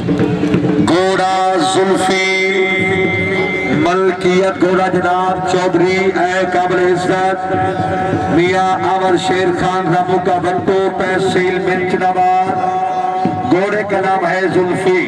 घोड़ा जुल्फी मलकियत घोड़ा जनाब चौधरी ए काबिल इज्जत मियां अमर शेर खान रामू का बट्टू तहसील मिर्चनाबाद। घोड़े का नाम है जुल्फी।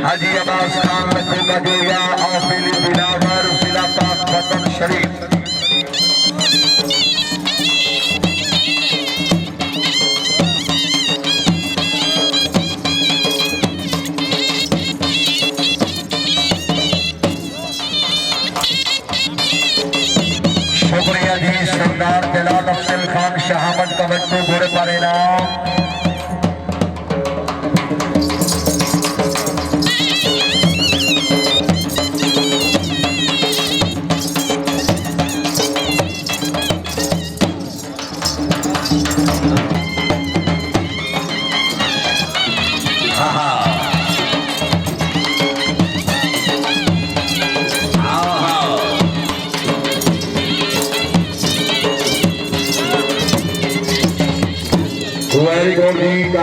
हाजी अब्बास खान लखोगा जोया और पीली बिलावर जिला पाक वतन शरीफ। शुक्रिया जी सरदार जलाल अफसल खान शाहमंद का बच्चों घोड़े पर इनाम।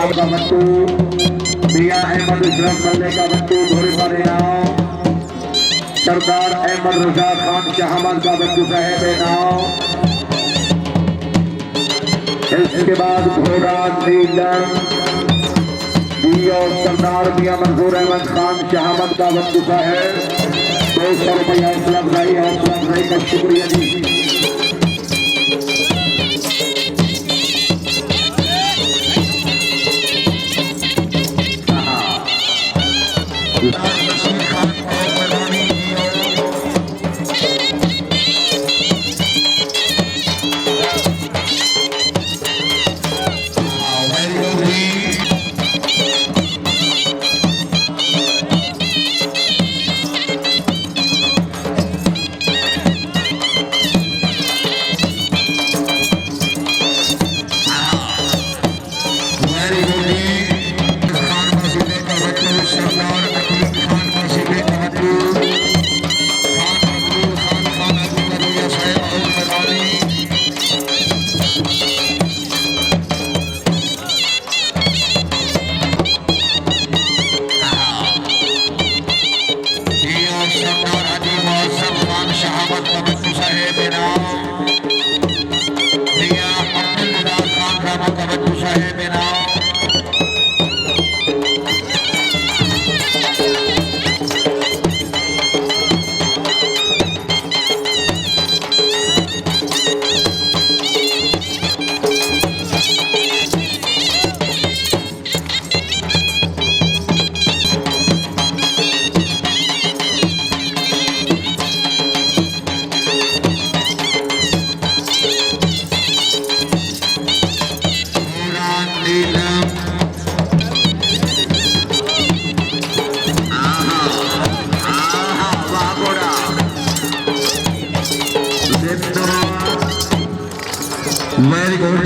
का बट्टू मियां अहमद इजरत मल्ले का बट्टू घोड़े पर इनाम। सरदार अहमद रजा खान शाहमंद का बट्टू साहेब इनाम। इसके बाद घोड़ा नीलम और सरदार मियां मंजूर अहमद खान शाहमंद का बट्टू साहेब 200 रुपया हौसला अफजाई का शुक्रिया जी। Very good.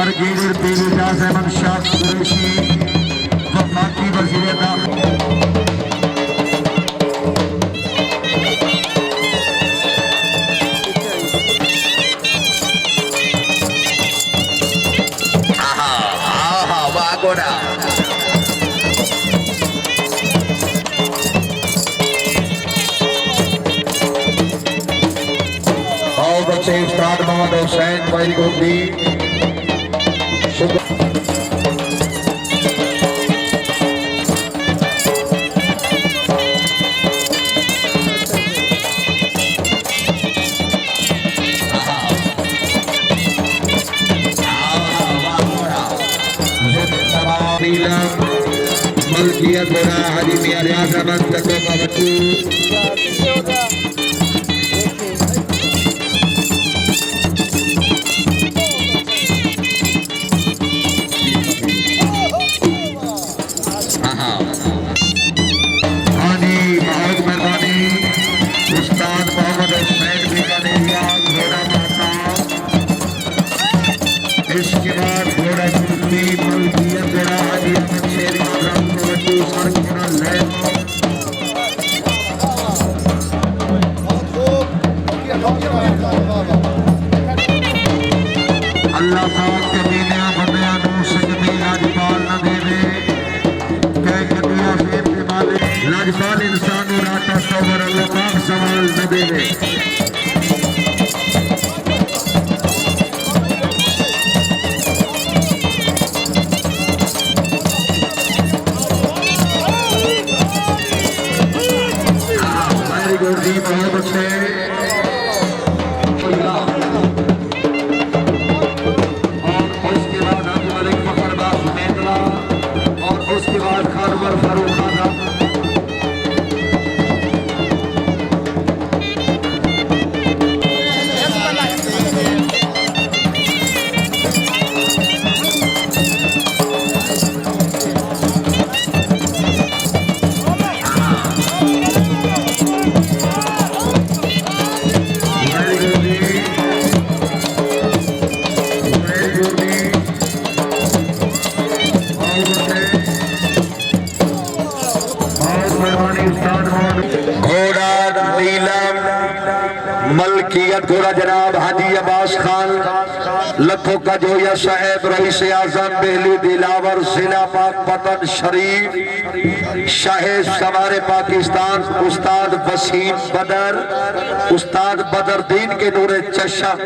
ब्रिगेडियर बेगुजाज अहमद शाह कुरैशी वफाकी वजीर दाखिला उस्ताद मोहम्मद हुसैन भाई गोदी मलकियत बड़ा हाजी मियां रियाज अहमद तको का बच्चू इसके बाद घोड़ा जुल्फी मलकियत बड़ा हाजी अहमद शेर इमाम को बच्चू सर घोड़ा ले अल्लाह पाक के दीनिया बंदियां नू सजदे लाजपाल न देवे कह कदिया फेर के मालिक लाजपाल इंसान नू राता सबर अल्लाह पाक सवाल न देवे बहुत अच्छे और उसके बाद मलिक फखर बास मेला और उसके बाद खानवर फारूक खाना मलकियत घोड़ा जनाब हाजी अब्बास खान लखों का जोया साहेब रईस आजम बेहली दिलावर जिला पाक पतन शरीफ शाहे सवारे पाकिस्तान उस्ताद वसीम बदर उस्ताद बदरदीन के नूरे चशम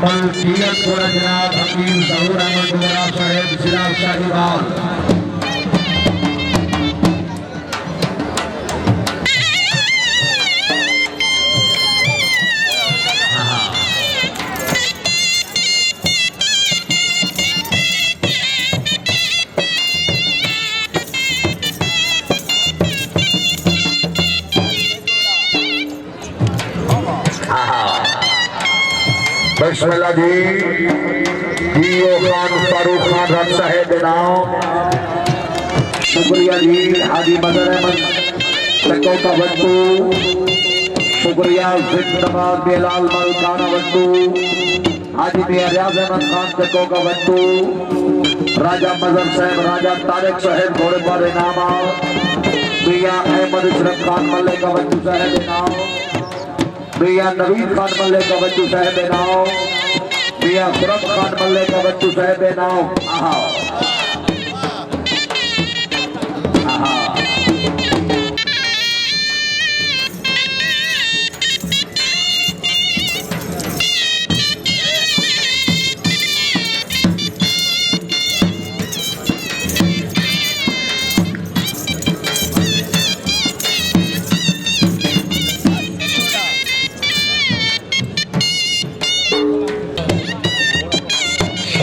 मलकियत घोड़ा जनाब हकीम ज़हूर अहमद वक़ार साहेब जिला शाहीवाल बिस्मिल्लाह जी खान फारूक खान रख साहेब नाम शुक्रिया जी हाजी मदर अहमद तको का बच्चू शुक्रिया जिंदाबाद बेलाल मलकाना बच्चू हाजी मियां रियाज अहमद खान तको का बच्चू राजा मजर साहब राजा तारिक साहेब घोड़े पर इनाम मियां अहमद इशरफ खान मल्ले का बच्चू साहेब इनाम मियां नवीद खान मल्ले का बच्चू साहेब नाव मियां खुरम खान मल्ले का बच्चू साहेब नाव आहा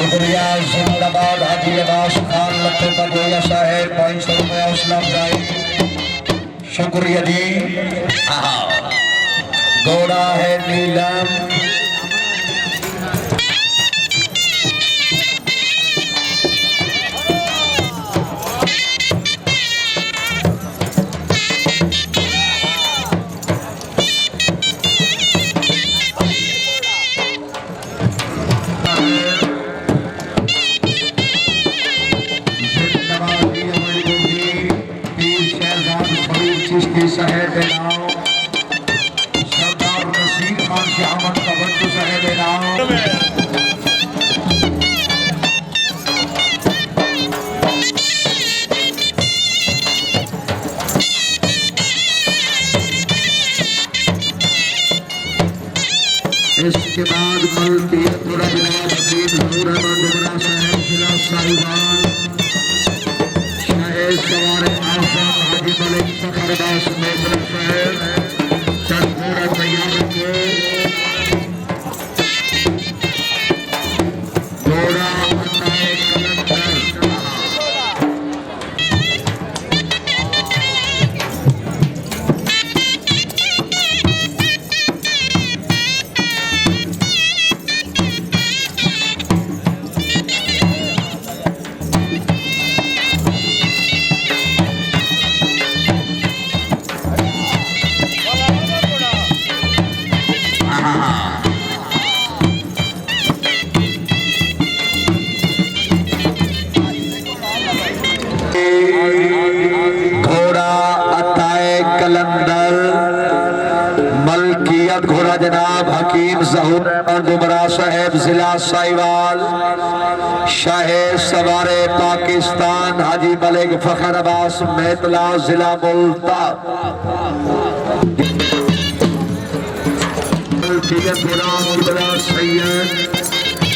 शुक्रिया जी अब्बास खान लत्ते पर गोया साहेब 500 रुपया हौसला अफजाई शुक्रिया जी। घोड़ा है नीलम शहर के नाम सरदार नसीर खान शहमद का बच्चू शहर के नाम इसके बाद मलती थोड़ा जनाब हकीम जहूर अहमद डोगरा साहब जिला साहिवाल शाहे सवारे आजम हाजी मलिक फखर अब्बास मेला साहब चंदूरा तैयार को घोड़ा बताए घोड़ा जनाब हकीम जहूर अहमद डोगरा साहब जिला साहिवाल शाहे सवारे पाकिस्तान हाजी मलिक फखर अब्बास मेला जिला मुल्तान घोड़ा सैयद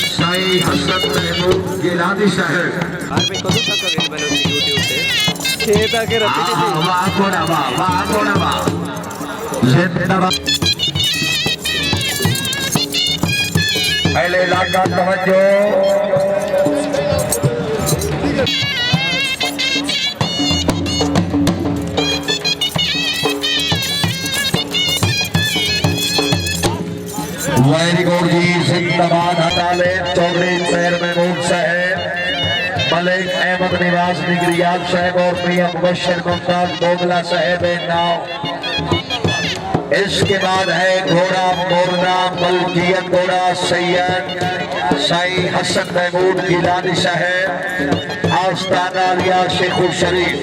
साई हसन महमूद गिलानी साहब पहले इलाका तवज्जो वेरी गुड जी जिंदाबाद हटा ले चौधरी पैर महमूद साहब मलिक अहमद निवास निगरियात साहब और प्रिया मुबशर मुमताज बोगला साहब नाव। इसके बाद है घोड़ा मोरना मलकियत घोड़ा सैयद साई हसन महमूद गिलानी साहब आस्ताना लिया शेखुर शरीफ।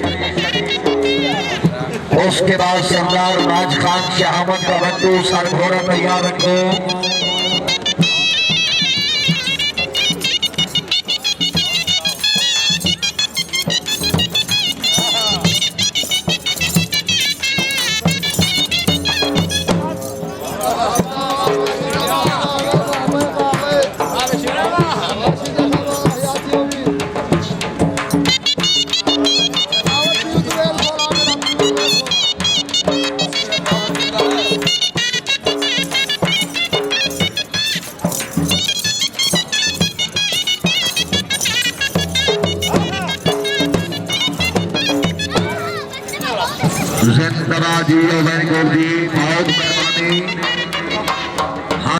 उसके बाद सरदार नाज खान शहमद का बंधु सर घोड़ा तैयार रखो। जिंदाबाद जी वेरी गुड जी